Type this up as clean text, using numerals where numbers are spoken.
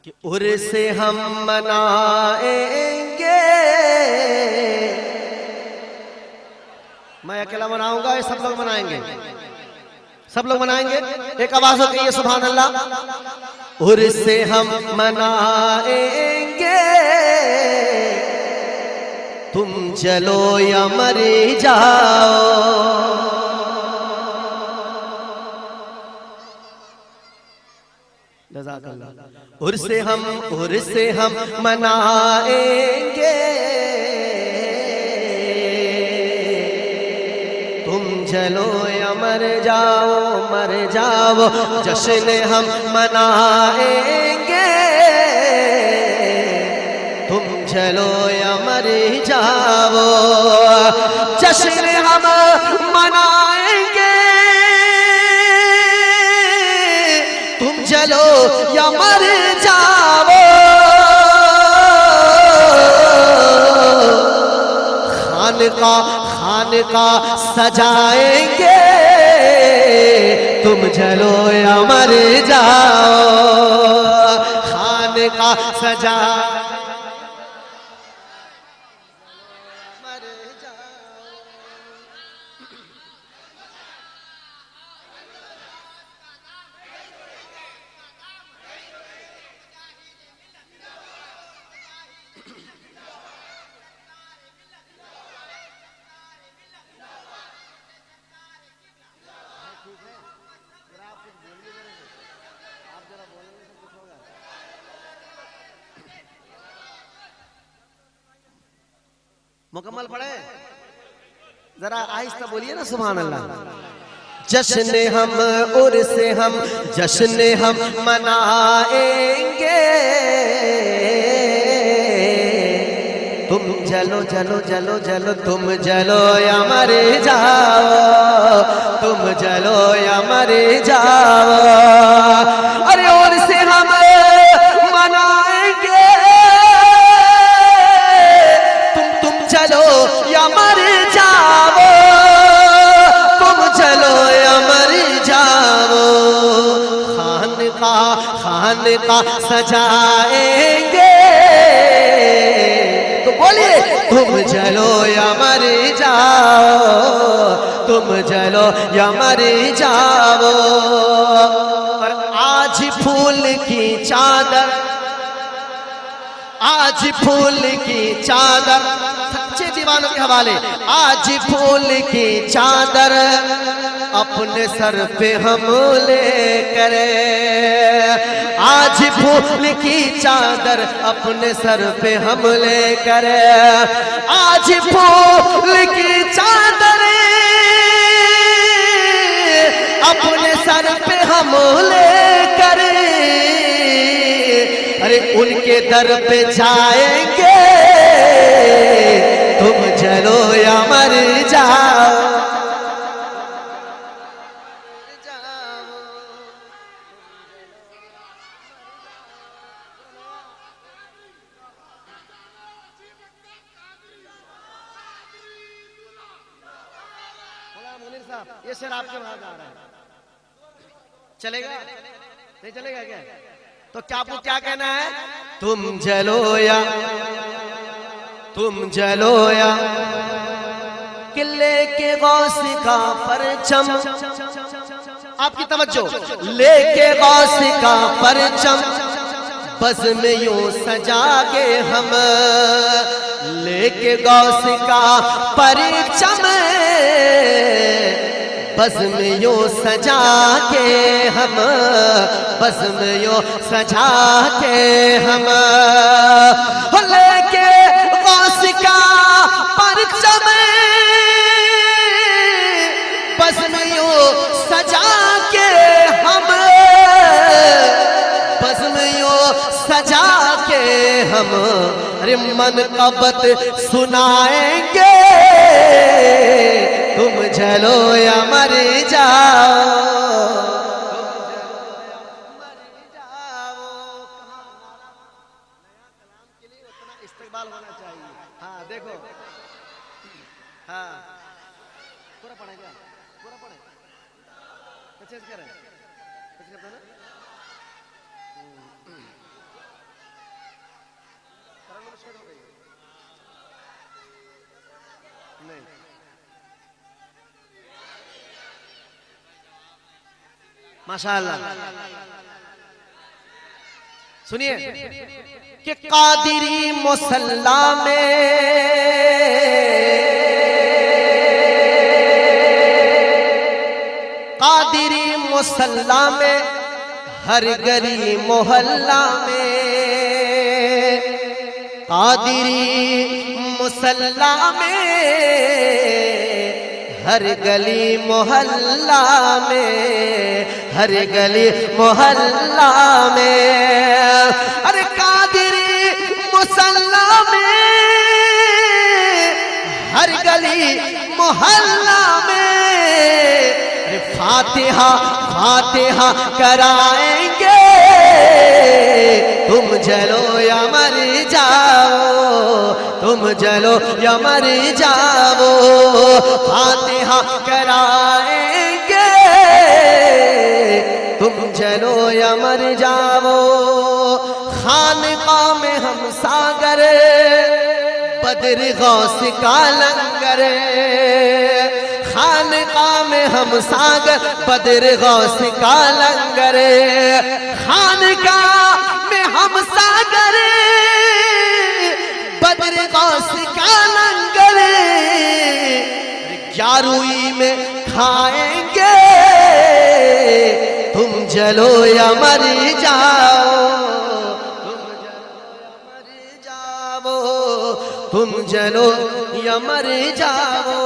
कि उर्से हम मनाएंगे। मैं अकेला मनाऊंगा, ये सब लोग मनाएंगे, सब लोग मनाएंगे। एक आवाज हो गई है, सुभान अल्लाह। उर्से हम मनाएंगे, तुम जलो या मर जाओ। उर्से हम मनाएंगे, तुम जलो या मर जाओ, मर जाओ। जश्न हम मनाएंगे, तुम जलो या मर जाओ। जश्न हम मनाएंगे, तुम जलो या मर जाओ। खानका सजाएंगे, तुम जलो या मर जाओ। खानका सजा मर जाओ। मुकम्मल पढ़े, जरा आहिस्ता बोलिए ना, सुभान अल्लाह। जश्न हम उर्से हम, जश्न हम मनाएंगे, तुम जलो जलो जलो जलो, तुम जलो या मर जाओ, तुम जलो या मर जाओ। अरे उर्से हम मनाएंगे, तुम चलो या मर जाओ, तुम चलो या मर जाओ। खानका सजाएंगे, तो बोलिए, तुम चलो या मर जाओ, तुम चलो या मर जाओ। और आज फूल की चादर, आज फूल की चादर, सच्चे दीवानों के हवाले। आज फूल की चादर अपने सर पे हम लेकर, आज फूल की चादर अपने सर पे हम लेकर, आज फूल की चादर अपने सर पे हम लेकर, अरे उनके दर पे जाएंगे, तुम जलो या मर जाओ। मुनीर साहब, ये शेर आपके वहां जा रहा है, चलेगा नहीं चलेगा क्या? तो क्या आपको क्या कहना है? तुम जलो या, तुम जलो या, किले के गौस का परचम, आपकी तवज्जो, लेके गौस का परचम, बज़्म यूं सजा के हम, लेके गौस का परचम, बज़्म यूं सजा के हम, बज़्म यूं सजा के हम, लेके गौस का परचम, बज़्म यूं सजा के हम, बज़्म यूं सजा के हम, अरे मनक़बत सुनाएंगे, तुम जलो या मर जाओ, मर जाओ। नया कलाम के लिए उतना इस्तेमाल होना चाहिए। हाँ देखो, हाँ पूरा पढ़ेगा, पूरा पढ़े, करें माशाअल्लाह। सुनिए कि कादिरी मुसल्ला में कादिरी मुसल्ला में हर गली मोहल्ला में कादिरी मुसल्ला में हर गली मोहल्ला में हर गली मोहल्ला में अरे कादिरी मुसल्ला में हर गली मोहल्ला में अरे फातिहा फातिहा कराएंगे तुम जलो या मर जाओ तुम जलो या मर जाओ फातिहा कराएंगे तुम जलो या मर जाओ खानका में हम सागर बद्र गौस का लंगर खानका में हम सागर बद्र गौस का लंगर खानका में हम सागर बद्र गौस का लंगर 11वीं में खाएंगे तुम जलो या मर जाओ तुम जलो या मर जाओ